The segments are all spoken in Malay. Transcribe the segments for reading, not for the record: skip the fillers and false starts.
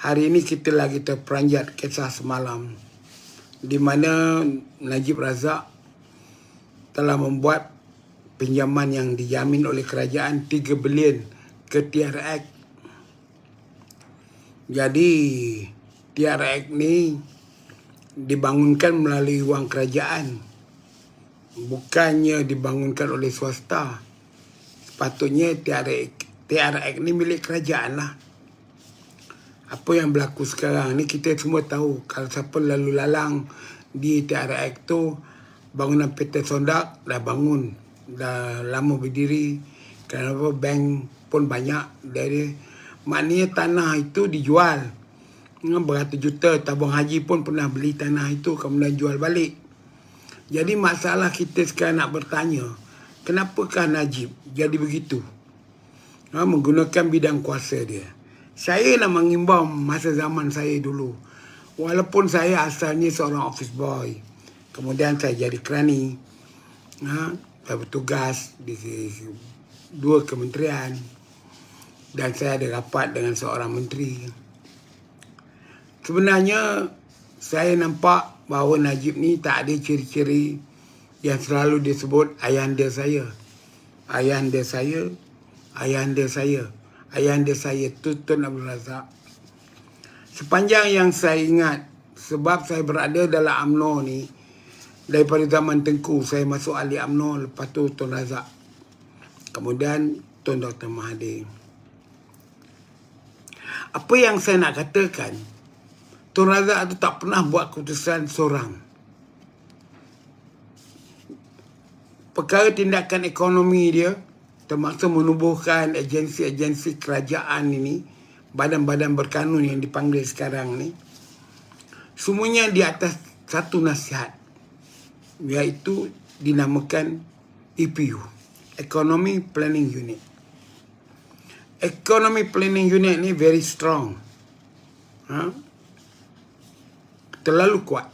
Hari ini kita lagi terperanjat kisah semalam di mana Najib Razak telah membuat pinjaman yang dijamin oleh kerajaan 3 bilion ke TRX. Jadi TRX ni dibangunkan melalui wang kerajaan, bukannya dibangunkan oleh swasta. Sepatutnya TRX ni milik kerajaan lah. Apa yang berlaku sekarang ni kita semua tahu. Kalau siapa lalu lalang di TRX tu, bangunan PT Sondak dah bangun, dah lama berdiri. Kenapa bank pun banyak dari, maknanya tanah itu dijual beratus juta. Tabung haji pun pernah beli tanah itu kemudian jual balik. Jadi masalah kita sekarang nak bertanya, kenapakah Najib jadi begitu? Menggunakan bidang kuasa dia. Saya nak mengimbau masa zaman saya dulu. Walaupun saya asalnya seorang office boy, kemudian saya jadi kerani. Saya bertugas di 2 kementerian dan saya ada rapat dengan seorang menteri. Sebenarnya saya nampak bahawa Najib ni tak ada ciri-ciri yang selalu disebut ayahanda saya. Ayahanda saya, ayahanda saya. Ayahanda saya Tun Abdul Razak. Sepanjang yang saya ingat, sebab saya berada dalam UMNO ni daripada zaman Tengku, saya masuk ahli UMNO, lepas tu Tun Razak, kemudian Tun Dr. Mahathir. Apa yang saya nak katakan, Tun Razak tu tak pernah buat keputusan seorang. Perkara tindakan ekonomi dia, termasuk menubuhkan agensi-agensi kerajaan ini, badan-badan berkanun yang dipanggil sekarang ni, semuanya di atas satu nasihat, iaitu dinamakan EPU, Economy Planning Unit. Economy Planning Unit ni very strong. Terlalu kuat.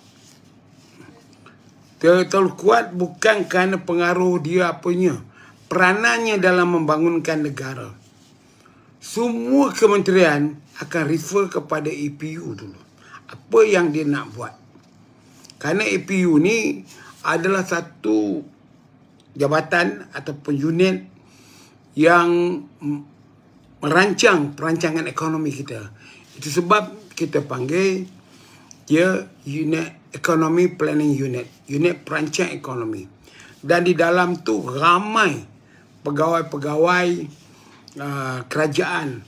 Terlalu kuat bukan kerana pengaruh dia apanya, peranannya dalam membangunkan negara. Semua kementerian akan refer kepada EPU dulu. Apa yang dia nak buat. Kerana EPU ni adalah satu jabatan ataupun unit yang merancang perancangan ekonomi kita. Itu sebab kita panggil dia Unit Economy Planning Unit. Unit perancang ekonomi. Dan di dalam tu ramai pegawai-pegawai kerajaan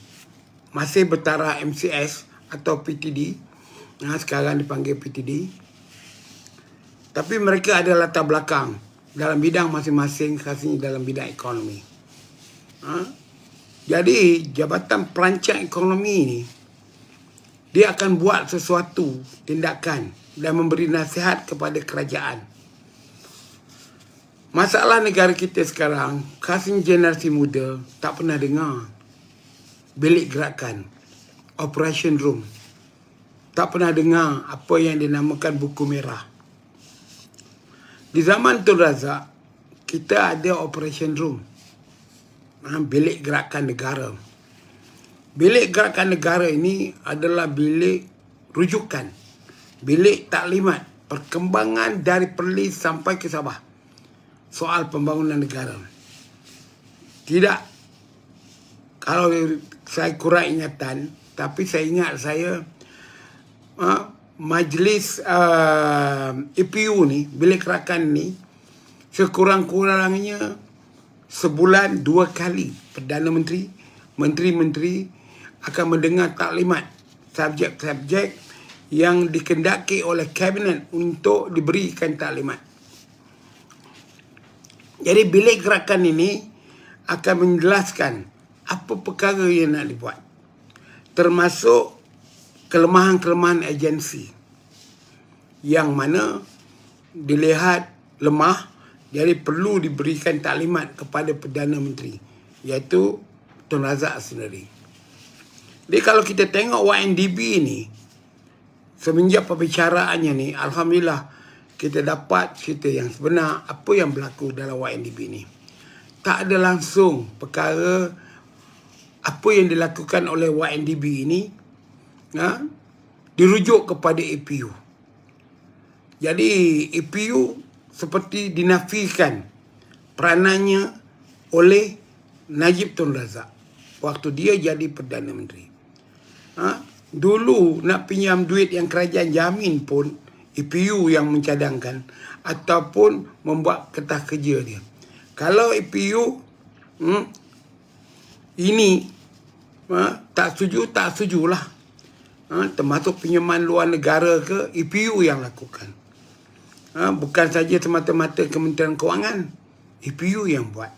masih bertaraf MCS atau PTD, sekarang dipanggil PTD, tapi mereka ada latar belakang dalam bidang masing-masing, khasnya dalam bidang ekonomi. Jadi jabatan perancang ekonomi ni, dia akan buat sesuatu tindakan dan memberi nasihat kepada kerajaan. Masalah negara kita sekarang, khasnya generasi muda tak pernah dengar bilik gerakan, operation room. Tak pernah dengar apa yang dinamakan buku merah. Di zaman Tun Razak, kita ada operation room, bilik gerakan negara. Bilik gerakan negara ini adalah bilik rujukan, bilik taklimat, perkembangan dari Perlis sampai ke Sabah. Soal pembangunan negara. Tidak, kalau saya kurang ingatan, tapi saya ingat majlis EPU ni, bilik gerakan ni, sekurang-kurangnya sebulan 2 kali Perdana Menteri, menteri-menteri akan mendengar taklimat subjek-subjek yang dikendaki oleh Kabinet untuk diberikan taklimat. Jadi bilik gerakan ini akan menjelaskan apa perkara yang nak dibuat, termasuk kelemahan-kelemahan agensi yang mana dilihat lemah, jadi perlu diberikan taklimat kepada Perdana Menteri, iaitu Tun Razak sendiri. Jadi kalau kita tengok YNDB ni, semenjak pembicaraannya ni, alhamdulillah kita dapat cerita yang sebenar apa yang berlaku dalam YNDB ni. Tak ada langsung perkara apa yang dilakukan oleh YNDB ini dirujuk kepada EPU. Jadi EPU seperti dinafikan peranannya oleh Najib Tun Razak waktu dia jadi Perdana Menteri. Dulu nak pinjam duit yang kerajaan jamin pun EPU yang mencadangkan ataupun membuat kertas kerja dia. Kalau EPU ini tak setujulah. Termasuk pinjaman luar negara ke, EPU yang lakukan. Bukan saja semata-mata Kementerian Kewangan, EPU yang buat.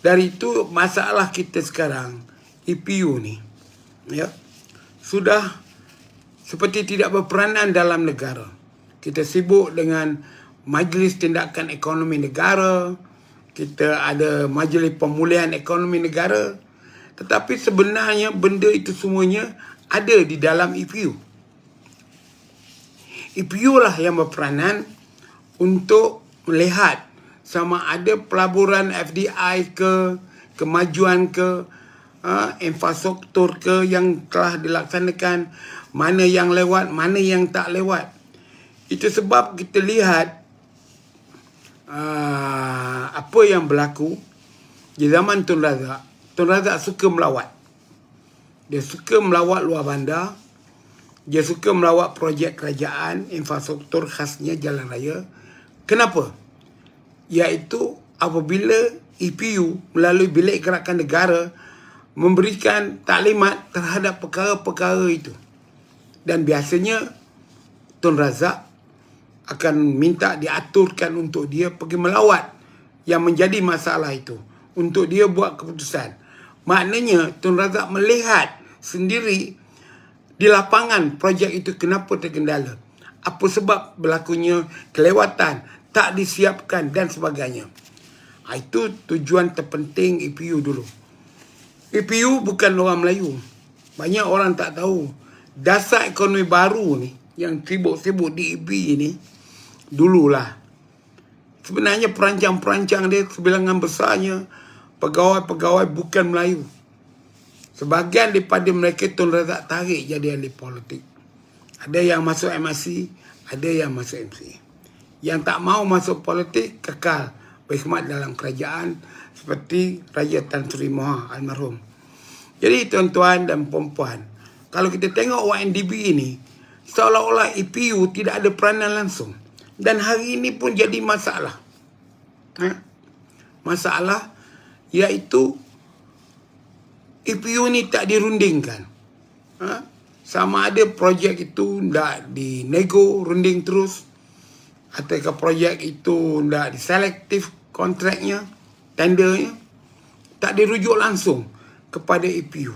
Dari itu masalah kita sekarang, EPU ni sudah seperti tidak berperanan dalam negara. Kita sibuk dengan Majlis Tindakan Ekonomi Negara, kita ada Majlis Pemulihan Ekonomi Negara, tetapi sebenarnya benda itu semuanya ada di dalam EPU. EPU lah yang berperanan untuk melihat sama ada pelaburan FDI ke, kemajuan ke, infrastruktur ke yang telah dilaksanakan, mana yang lewat, mana yang tak lewat. Itu sebab kita lihat apa yang berlaku di zaman Tun Razak. Tun Razak suka melawat. Dia suka melawat luar bandar. Dia suka melawat projek kerajaan, infrastruktur khasnya jalan raya. Kenapa? Iaitu apabila EPU melalui Bilik Gerakan Negara memberikan taklimat terhadap perkara-perkara itu. Dan biasanya Tun Razak akan minta diaturkan untuk dia pergi melawat yang menjadi masalah itu, untuk dia buat keputusan. Maknanya Tun Razak melihat sendiri di lapangan projek itu kenapa terkendala, apa sebab berlakunya kelewatan, tak disiapkan dan sebagainya. Itu tujuan terpenting EPU dulu. EPU bukan orang Melayu. Banyak orang tak tahu. Dasar ekonomi baru ni yang sibuk-sibuk di EB ni dululah. Sebenarnya perancang-perancang dia sebilangan besarnya pegawai-pegawai bukan Melayu. Sebahagian daripada mereka Tun Razak tarik jadi ahli politik. Ada yang masuk MRC, ada yang masuk MC. Yang tak mau masuk politik kekal berkhidmat dalam kerajaan seperti Raja Tan Sri Moha almarhum. Jadi tuan-tuan dan puan-puan, kalau kita tengok YNDB ini, seolah-olah EPU tidak ada peranan langsung. Dan hari ini pun jadi masalah. Masalah iaitu EPU ni tak dirundingkan. Sama ada projek itu tak dinego runding terus, ataukah projek itu tak diselektif kontraknya, tendernya, tak dirujuk langsung kepada EPU.